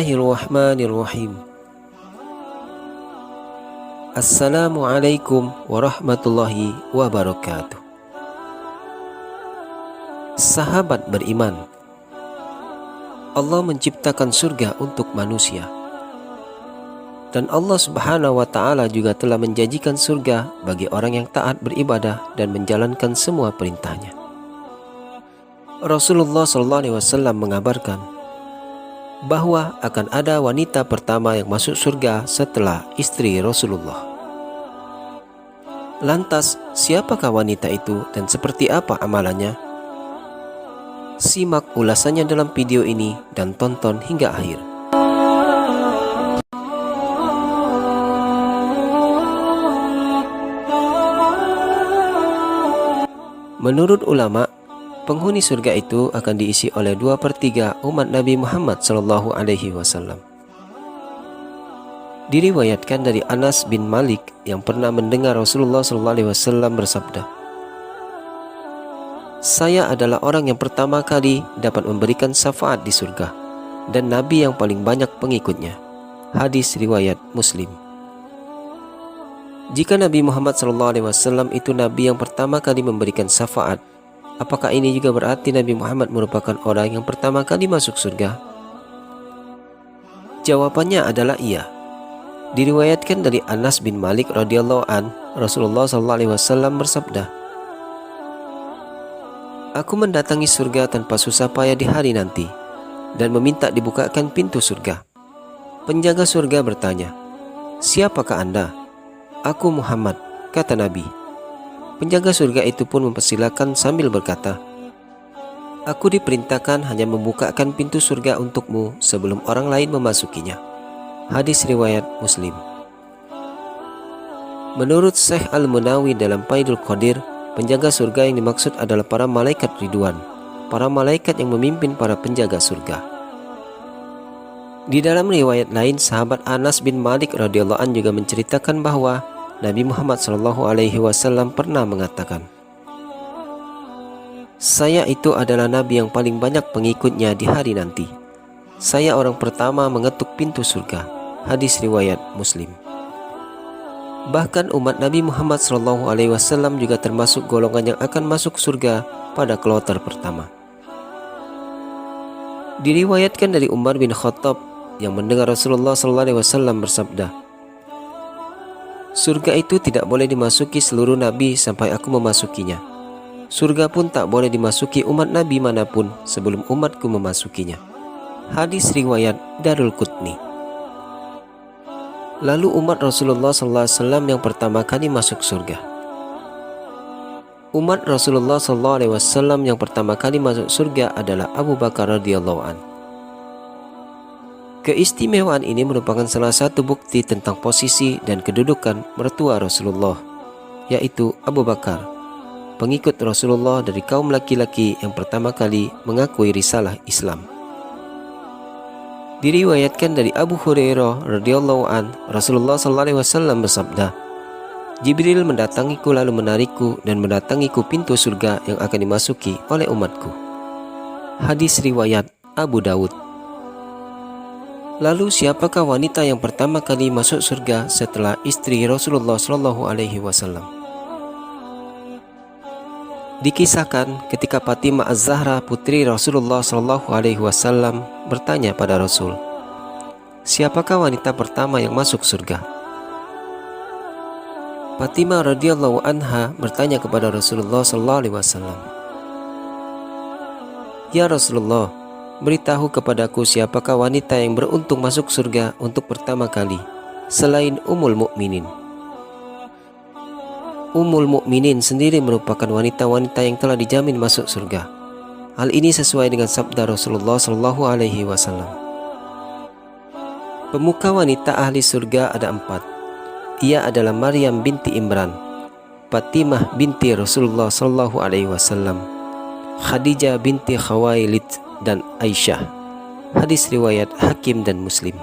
Bismillahirrahmanirrahim. Assalamualaikum warahmatullahi wabarakatuh. Sahabat beriman, Allah menciptakan surga untuk manusia, dan Allah Subhanahu wa Ta'ala juga telah menjanjikan surga bagi orang yang taat beribadah dan menjalankan semua perintahnya. Rasulullah SAW mengabarkan bahwa akan ada wanita pertama yang masuk surga setelah istri Rasulullah. Lantas, siapakah wanita itu dan seperti apa amalannya? Simak ulasannya dalam video ini dan tonton hingga akhir. Menurut ulama, penghuni surga itu akan diisi oleh 2/3 umat Nabi Muhammad SAW. Diriwayatkan dari Anas bin Malik yang pernah mendengar Rasulullah SAW bersabda, "Saya adalah orang yang pertama kali dapat memberikan syafaat di surga, dan Nabi yang paling banyak pengikutnya." Hadis riwayat Muslim. Jika Nabi Muhammad SAW itu Nabi yang pertama kali memberikan syafaat, apakah ini juga berarti Nabi Muhammad merupakan orang yang pertama kali masuk surga? Jawabannya adalah iya. Diriwayatkan dari Anas bin Malik radhiyallahu an, Rasulullah SAW bersabda, "Aku mendatangi surga tanpa susah payah di hari nanti dan meminta dibukakan pintu surga. Penjaga surga bertanya, 'Siapakah Anda?' 'Aku Muhammad,' kata Nabi. Penjaga surga itu pun mempersilakan sambil berkata, 'Aku diperintahkan hanya membukakan pintu surga untukmu sebelum orang lain memasukinya.' Hadis riwayat Muslim. Menurut Syekh Al-Munawi dalam Faidul Qadir, penjaga surga yang dimaksud adalah para malaikat Ridwan, para malaikat yang memimpin para penjaga surga. Di dalam riwayat lain, sahabat Anas bin Malik radhiyallahu an juga menceritakan bahwa Nabi Muhammad SAW pernah mengatakan, "Saya itu adalah Nabi yang paling banyak pengikutnya di hari nanti. Saya orang pertama mengetuk pintu surga." Hadis riwayat Muslim. Bahkan umat Nabi Muhammad SAW juga termasuk golongan yang akan masuk surga pada kloter pertama. Diriwayatkan dari Umar bin Khattab yang mendengar Rasulullah SAW bersabda, "Surga itu tidak boleh dimasuki seluruh nabi sampai aku memasukinya. Surga pun tak boleh dimasuki umat nabi manapun sebelum umatku memasukinya." Hadis riwayat Darul Qutni. Lalu umat Rasulullah SAW yang pertama kali masuk surga. Umat Rasulullah SAW yang pertama kali masuk surga adalah Abu Bakar radhiyallahu an. Keistimewaan ini merupakan salah satu bukti tentang posisi dan kedudukan mertua Rasulullah, yaitu Abu Bakar, pengikut Rasulullah dari kaum laki-laki yang pertama kali mengakui risalah Islam. Diriwayatkan dari Abu Hurairah radhiyallahu an, Rasulullah SAW bersabda, "Jibril mendatangiku lalu menarikku dan mendatangiku pintu surga yang akan dimasuki oleh umatku." Hadis riwayat Abu Dawud. Lalu siapakah wanita yang pertama kali masuk surga setelah istri Rasulullah SAW? Dikisahkan ketika Fatimah Az-Zahra putri Rasulullah SAW bertanya pada Rasul, "Siapakah wanita pertama yang masuk surga?" Fatimah radhiyallahu anha bertanya kepada Rasulullah SAW, "Ya Rasulullah, beritahu kepadaku siapakah wanita yang beruntung masuk surga untuk pertama kali selain Ummul Mukminin." Ummul Mukminin sendiri merupakan wanita-wanita yang telah dijamin masuk surga. Hal ini sesuai dengan sabda Rasulullah SAW. Pemuka wanita ahli surga ada 4. Ia adalah Maryam binti Imran, Fatimah binti Rasulullah SAW, Khadijah binti Khawailid, dan Aisyah. Hadis riwayat Hakim dan Muslim.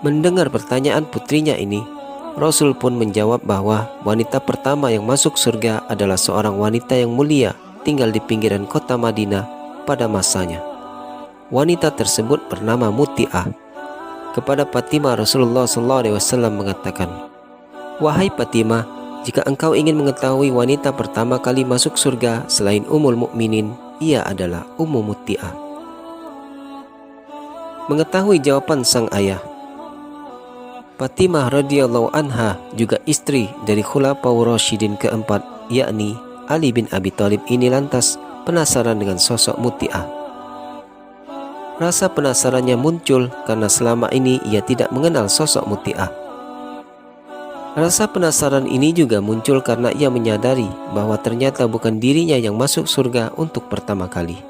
Mendengar pertanyaan putrinya ini, Rasul pun menjawab bahwa wanita pertama yang masuk surga adalah seorang wanita yang mulia tinggal di pinggiran kota Madinah pada masanya. wanita tersebut bernama Muti'ah. Kepada Fatimah, Rasulullah SAW mengatakan, "Wahai Fatimah, jika engkau ingin mengetahui wanita pertama kali masuk surga selain Ummul Mukminin, ia adalah Ummu Muti'ah." Mengetahui jawaban sang ayah, Fatimah radhiyallahu anha juga istri dari Khulafaur Rasyidin keempat, yakni Ali bin Abi Thalib ini lantas penasaran dengan sosok Muti'ah. Rasa penasarannya muncul karena selama ini ia tidak mengenal sosok Muti'ah. Rasa penasaran ini juga muncul karena ia menyadari bahwa ternyata bukan dirinya yang masuk surga untuk pertama kali.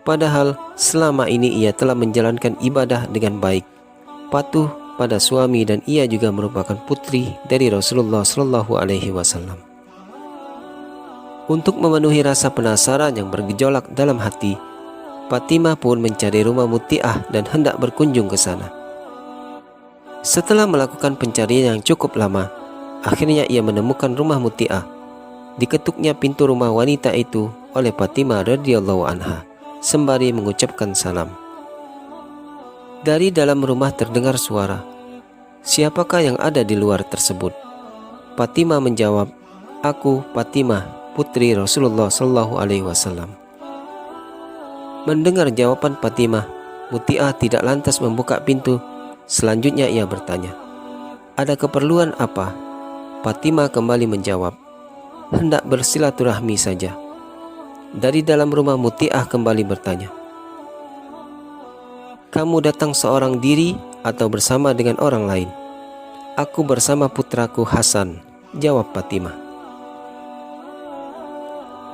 Padahal selama ini ia telah menjalankan ibadah dengan baik, patuh pada suami, dan ia juga merupakan putri dari Rasulullah SAW. Untuk memenuhi rasa penasaran yang bergejolak dalam hati, Fatimah pun mencari rumah Muti'ah dan hendak berkunjung ke sana. Setelah melakukan pencarian yang cukup lama, akhirnya ia menemukan rumah Muti'ah. Diketuknya pintu rumah wanita itu oleh Fatimah radhiyallahu anha sembari mengucapkan salam. Dari dalam rumah terdengar suara, "Siapakah yang ada di luar tersebut?" Fatimah menjawab, "Aku Fatimah, putri Rasulullah SAW." Mendengar jawaban Fatimah, Muti'ah tidak lantas membuka pintu. Selanjutnya ia bertanya, "Ada keperluan apa?" Fatimah kembali menjawab, "Hendak bersilaturahmi saja." Dari dalam rumah, Muti'ah kembali bertanya, "Kamu datang seorang diri atau bersama dengan orang lain?" "Aku bersama putraku Hasan," jawab Fatimah.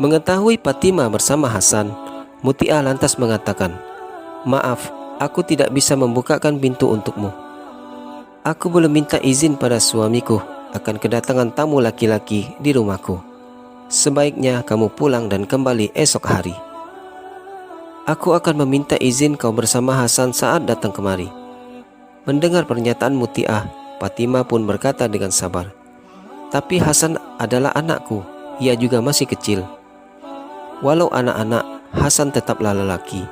Mengetahui Fatimah bersama Hasan, Muti'ah lantas mengatakan, "Maaf, aku tidak bisa membukakan pintu untukmu. Aku belum minta izin pada suamiku akan kedatangan tamu laki-laki di rumahku. Sebaiknya kamu pulang dan kembali esok hari. Aku akan meminta izin kau bersama Hasan saat datang kemari." Mendengar pernyataan Muti'ah, Fatimah pun berkata dengan sabar, "Tapi Hasan adalah anakku, ia juga masih kecil." "Walau anak-anak, Hasan tetaplah lelaki.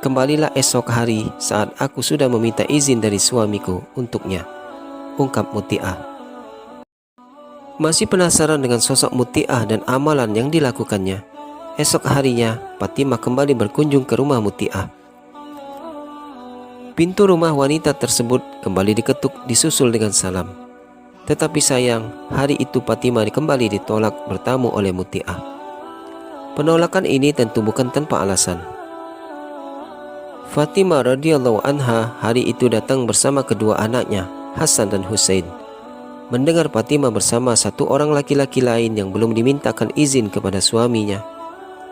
Kembalilah esok hari saat aku sudah meminta izin dari suamiku untuknya," ungkap Muti'ah. Masih penasaran dengan sosok Muti'ah dan amalan yang dilakukannya, esok harinya Fatimah kembali berkunjung ke rumah Muti'ah. Pintu rumah wanita tersebut kembali diketuk disusul dengan salam. Tetapi sayang, hari itu Fatimah kembali ditolak bertamu oleh Muti'ah. Penolakan ini tentu bukan tanpa alasan. Fatimah radhiyallahu anha hari itu datang bersama kedua anaknya, Hasan dan Husain. Mendengar Fatimah bersama satu orang laki-laki lain yang belum dimintakan izin kepada suaminya,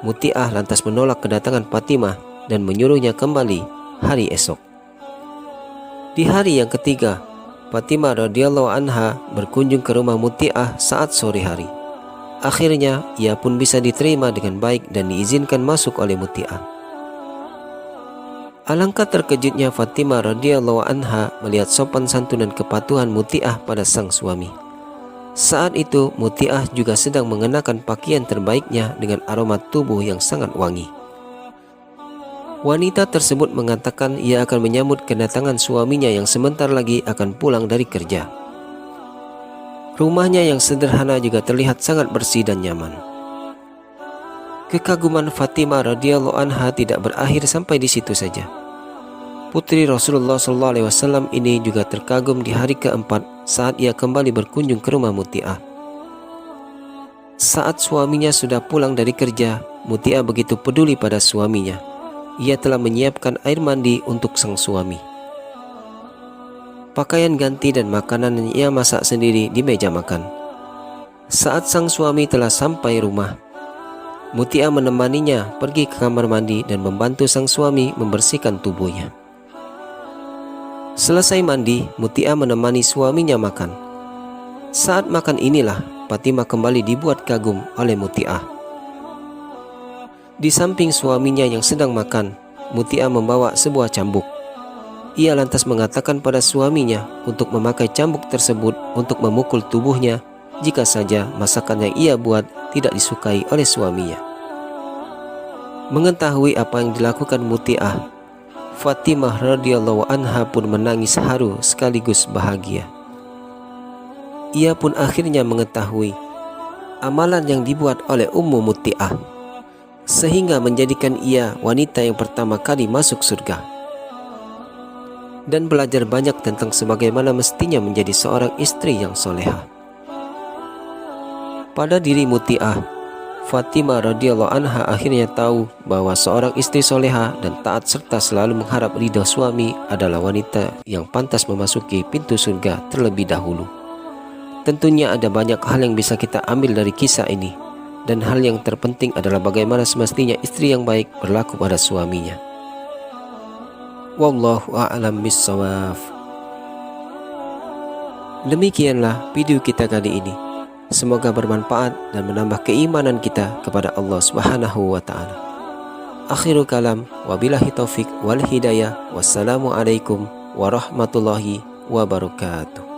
Muti'ah lantas menolak kedatangan Fatimah dan menyuruhnya kembali hari esok. Di hari yang ketiga, Fatimah radhiyallahu anha berkunjung ke rumah Muti'ah saat sore hari. Akhirnya ia pun bisa diterima dengan baik dan diizinkan masuk oleh Muti'ah. Alangkah terkejutnya Fatimah radhiyallahu anha melihat sopan santun dan kepatuhan Muti'ah pada sang suami. Saat itu Muti'ah juga sedang mengenakan pakaian terbaiknya dengan aroma tubuh yang sangat wangi. Wanita tersebut mengatakan ia akan menyambut kedatangan suaminya yang sebentar lagi akan pulang dari kerja. Rumahnya yang sederhana juga terlihat sangat bersih dan nyaman. Kekaguman Fatimah radhiyallahu anha tidak berakhir sampai di situ saja. Putri Rasulullah SAW ini juga terkagum di hari keempat saat ia kembali berkunjung ke rumah Muti'ah. Saat suaminya sudah pulang dari kerja, Muti'ah begitu peduli pada suaminya. Ia telah menyiapkan air mandi untuk sang suami, pakaian ganti dan makanan yang ia masak sendiri di meja makan. Saat sang suami telah sampai rumah, Muti'ah menemaninya pergi ke kamar mandi dan membantu sang suami membersihkan tubuhnya. Selesai mandi, Muti'ah menemani suaminya makan. Saat makan inilah Fatimah kembali dibuat kagum oleh Muti'ah. Di samping suaminya yang sedang makan, Muti'ah membawa sebuah cambuk. Ia lantas mengatakan pada suaminya untuk memakai cambuk tersebut untuk memukul tubuhnya jika saja masakan yang ia buat tidak disukai oleh suaminya. Mengetahui apa yang dilakukan Muti'ah, Fatimah radhiyallahu anha pun menangis haru sekaligus bahagia. Ia pun akhirnya mengetahui amalan yang dibuat oleh Ummu Muti'ah, sehingga menjadikan ia wanita yang pertama kali masuk surga, dan belajar banyak tentang sebagaimana mestinya menjadi seorang istri yang soleha. Pada diri Muti'ah, Fatimah radhiyallahu anha akhirnya tahu bahwa seorang istri soleha dan taat serta selalu mengharap ridha suami adalah wanita yang pantas memasuki pintu surga terlebih dahulu. Tentunya ada banyak hal yang bisa kita ambil dari kisah ini, dan hal yang terpenting adalah bagaimana semestinya istri yang baik berlaku pada suaminya. Wallahu a'lam bissawab. Demikianlah video kita kali ini. Semoga bermanfaat dan menambah keimanan kita kepada Allah Subhanahu wa taala. Akhirul kalam, wabillahi taufik wal hidayah. Wassalamualaikum warahmatullahi wabarakatuh.